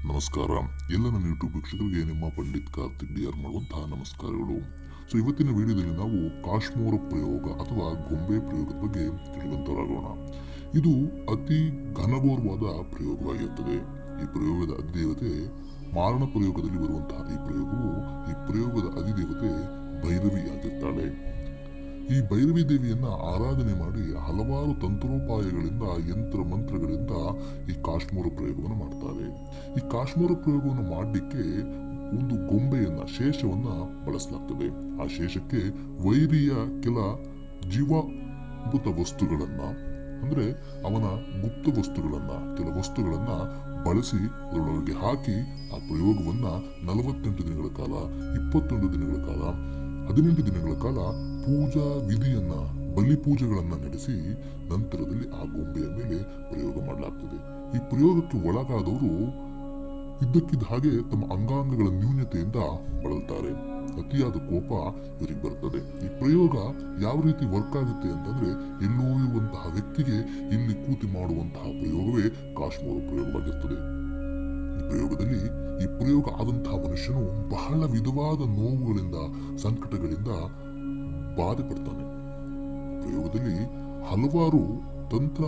ನಮಸ್ಕಾರ. ಎಲ್ಲ ನನ್ನ ಯೂಟ್ಯೂಬ್ ವೀಕ್ಷಕರಿಗೆ ನಿಮ್ಮ ಪಂಡಿತ್ ಕಾರ್ತಿಕ್ ಡಿಆರ್ ಮಾಡುವಂತಹ ನಮಸ್ಕಾರಗಳು. ಇವತ್ತಿನ ವಿಡಿಯೋದಲ್ಲಿ ನಾವು ಕಾಶ್ಮೋರ ಪ್ರಯೋಗ ಅಥವಾ ಗೊಂಬೆ ಪ್ರಯೋಗದ ಬಗ್ಗೆ ತಿಳಿದಂತರಾಗೋಣ. ಇದು ಅತಿ ಘನಘೋರವಾದ ಪ್ರಯೋಗವಾಗಿರುತ್ತದೆ. ಈ ಪ್ರಯೋಗದ ಅಧಿದೇವತೆ ಮಾರಣ ಪ್ರಯೋಗದಲ್ಲಿ ಬರುವಂತಹ ಈ ಪ್ರಯೋಗದ ಅಧಿದೇವತೆ ಭೈರವಿ ಆಗಿರ್ತಾಳೆ. ಈ ಭೈರವಿ ದೇವಿಯನ್ನ ಆರಾಧನೆ ಮಾಡಿ ಹಲವಾರು ತಂತ್ರೋಪಾಯಗಳಿಂದ ಯಂತ್ರ ಮಂತ್ರಗಳಿಂದ ಈ ಕಾಶ್ಮೋರ ಪ್ರಯೋಗವನ್ನು ಮಾಡ್ತಾರೆ. ಈ ಕಾಶ್ಮೋರ ಪ್ರಯೋಗವನ್ನು ಮಾಡಲಿಕ್ಕೆ ಒಂದು ಗೊಂಬೆಯನ್ನ ಶೇಷವನ್ನ ಬಳಸಲಾಗ್ತದೆ. ಆ ಶೇಷಕ್ಕೆ ವೈರಿಯ ಕೆಲ ಜೀವಾಮೃತ ವಸ್ತುಗಳನ್ನ ಅಂದ್ರೆ ಅವನ ಗುಪ್ತ ವಸ್ತುಗಳನ್ನ ಕೆಲ ವಸ್ತುಗಳನ್ನ ಬಳಸಿ ಅದರೊಳಗೆ ಹಾಕಿ ಆ ಪ್ರಯೋಗವನ್ನ 48 ದಿನಗಳ ಕಾಲ 21 ದಿನಗಳ ಕಾಲ 18 ದಿನಗಳ ಕಾಲ ಪೂಜಾ ವಿಧಿಯನ್ನ ಬಲಿ ಪೂಜೆಗಳನ್ನ ನಡೆಸಿ ನಂತರದಲ್ಲಿ ಆ ಗೊಂಬೆಯ ಮೇಲೆ ಪ್ರಯೋಗ ಮಾಡಲಾಗ್ತದೆ. ಈ ಪ್ರಯೋಗಕ್ಕೆ ಒಳಗಾದವರು ಇದ್ದಕ್ಕಿದ್ದ ಹಾಗೆ ತಮ್ಮ ಅಂಗಾಂಗಗಳ ನ್ಯೂನತೆಯಿಂದ ಬಳಲ್ತಾರೆ. ಅತಿಯಾದ ಕೋಪ ಇವರಿಗೆ ಬರ್ತದೆ. ಈ ಪ್ರಯೋಗ ಯಾವ ರೀತಿ ವರ್ಕ್ ಆಗುತ್ತೆ ಅಂತಂದ್ರೆ ಎಲ್ಲೋ ಇರುವಂತಹ ವ್ಯಕ್ತಿಗೆ ಇಲ್ಲಿ ಕೂತಿ ಮಾಡುವಂತಹ ಪ್ರಯೋಗವೇ ಕಾಶ್ಮೋರ ಪ್ರಯೋಗವಾಗಿರ್ತದೆ. ಈ ಪ್ರಯೋಗ ಆದಂತಹ ಮನುಷ್ಯನು ಬಹಳ ವಿಧವಾದ ನೋವುಗಳಿಂದ ಸಂಕಟಗಳಿಂದ ಬಾಧೆ ಪಡ್ತಾನೆ. ಪ್ರಯೋಗದಲ್ಲಿ ಹಲವಾರು ತಂತ್ರ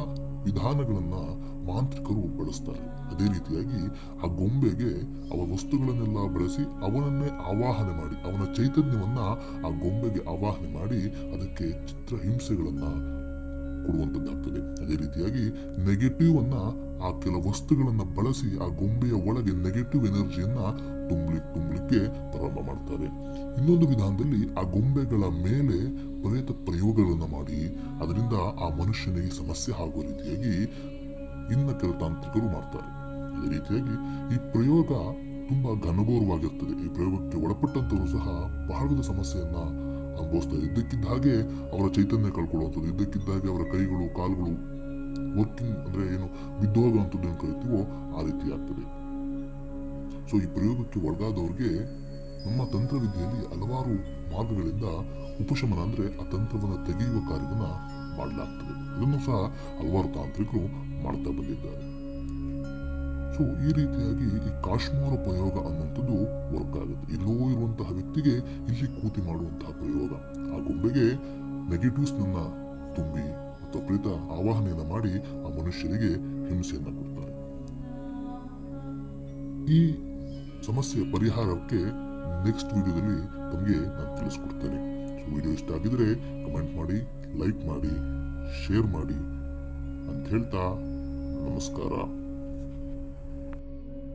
ವಿಧಾನಗಳನ್ನ ಮಾಂತ್ರಿಕರು ಬಳಸ್ತಾರೆ. ಅದೇ ರೀತಿಯಾಗಿ ಆ ಗೊಂಬೆಗೆ ಅವರ ವಸ್ತುಗಳನ್ನೆಲ್ಲ ಬಳಸಿ ಅವನನ್ನೇ ಆವಾಹನೆ ಮಾಡಿ ಅವನ ಚೈತನ್ಯವನ್ನ ಆ ಗೊಂಬೆಗೆ ಆವಾಹನೆ ಮಾಡಿ ಅದಕ್ಕೆ ಚಿತ್ರಹಿಂಸೆಗಳನ್ನ ಕೊಡುವಂತದ್ದಾಗ್ತದೆ. ಅದೇ ರೀತಿಯಾಗಿ ನೆಗೆಟಿವ್ ಅನ್ನ ಆ ಕೆಲ ವಸ್ತುಗಳನ್ನ ಬಳಸಿ ಆ ಗೊಂಬೆಯ ಒಳಗೆ ನೆಗೆಟಿವ್ ಎನರ್ಜಿಯನ್ನ ತುಂಬಲಿಕ್ಕೆ ಪ್ರಾರಂಭ ಮಾಡ್ತಾರೆ. ಇನ್ನೊಂದು ವಿಧಾನದಲ್ಲಿ ಆ ಗೊಂಬೆಗಳ ಮೇಲೆ ಪ್ರೇತ ಪ್ರಯೋಗಗಳನ್ನ ಮಾಡಿ ಅದರಿಂದ ಆ ಮನುಷ್ಯನಿಗೆ ಸಮಸ್ಯೆ ಆಗುವ ರೀತಿಯಾಗಿ ಇನ್ನ ಕೆಲ ತಾಂತ್ರಿಕರು ಮಾಡ್ತಾರೆ. ಅದೇ ರೀತಿಯಾಗಿ ಈ ಪ್ರಯೋಗ ತುಂಬಾ ಘನಘೋರವಾಗಿರ್ತದೆ. ಈ ಪ್ರಯೋಗಕ್ಕೆ ಒಳಪಟ್ಟಂತವರು ಸಹ ಬಹಳದ ಸಮಸ್ಯೆಯನ್ನ ಅನುಭವಿಸ್ತಾರೆ. ಇದ್ದಕ್ಕಿದ್ದ ಹಾಗೆ ಅವರ ಚೈತನ್ಯ ಕಳ್ಕೊಳ್ಳುವಂಥದ್ದು, ಇದ್ದಕ್ಕಿದ್ದ ಹಾಗೆ ಅವರ ಕೈಗಳು ಕಾಲುಗಳು ವರ್ಕಿಂಗ್ ಅಂದ್ರೆ ಏನು ಬಿದ್ದೋಗುವಂಥದ್ದು ಏನು ಕರಿತೀವೋ ಆ ರೀತಿ ಆಗ್ತದೆ. ಈ ಪ್ರಯೋಗಕ್ಕೆ ಒಳಗಾದವ್ರಿಗೆ ನಮ್ಮ ತಂತ್ರವಿದ್ಯೆಯಲ್ಲಿ ಹಲವಾರು ಮಾರ್ಗಗಳಿಂದ ಉಪಶಮನ ಅಂದ್ರೆ ಆ ತಂತ್ರವನ್ನು ತೆಗೆಯುವ ಕಾರ್ಯವನ್ನ ಮಾಡಲಾಗ್ತದೆ. ಇದನ್ನು ಸಹ ಹಲವಾರು ತಾಂತ್ರಿಕರು ಮಾಡ್ತಾ ಬಂದಿದ್ದಾರೆ. ಈ ರೀತಿಯಾಗಿ ಈ ಕಾಶ್ಮೋರ ಪ್ರಯೋಗ ಅನ್ನುವಂಥದ್ದು ವರ್ಕ್ ಆಗುತ್ತೆ. ಎಲ್ಲೋ ಇರುವಂತಹ ವ್ಯಕ್ತಿಗೆ ಇಲ್ಲಿ ಕೂತಿ ಮಾಡುವಂತಹ ಪ್ರಯೋಗ. ಆ ಗೊಂಬೆಗೆ ನೆಗೆಟಿವ್ಸ್ ನನ್ನ ತುಂಬಿ ಅಥವಾ ಪ್ರೇತ ಆವಾಹನೆಯನ್ನ ಮಾಡಿ ಆ ಮನುಷ್ಯರಿಗೆ ಹಿಂಸೆಯನ್ನ ಕೊಡ್ತಾರೆ. ಈ ಸಮಸ್ಯೆಯ ಪರಿಹಾರಕ್ಕೆ ನೆಕ್ಸ್ಟ್ ವಿಡಿಯೋದಲ್ಲಿ ತಮಗೆ ನಾನು ತಿಳಿಸ್ಕೊಡ್ತೇನೆ. ವಿಡಿಯೋ ಇಷ್ಟ ಆಗಿದ್ರೆ ಕಮೆಂಟ್ ಮಾಡಿ, ಲೈಕ್ ಮಾಡಿ, ಶೇರ್ ಮಾಡಿ ಅಂತ ಹೇಳ್ತಾ ನಮಸ್ಕಾರ.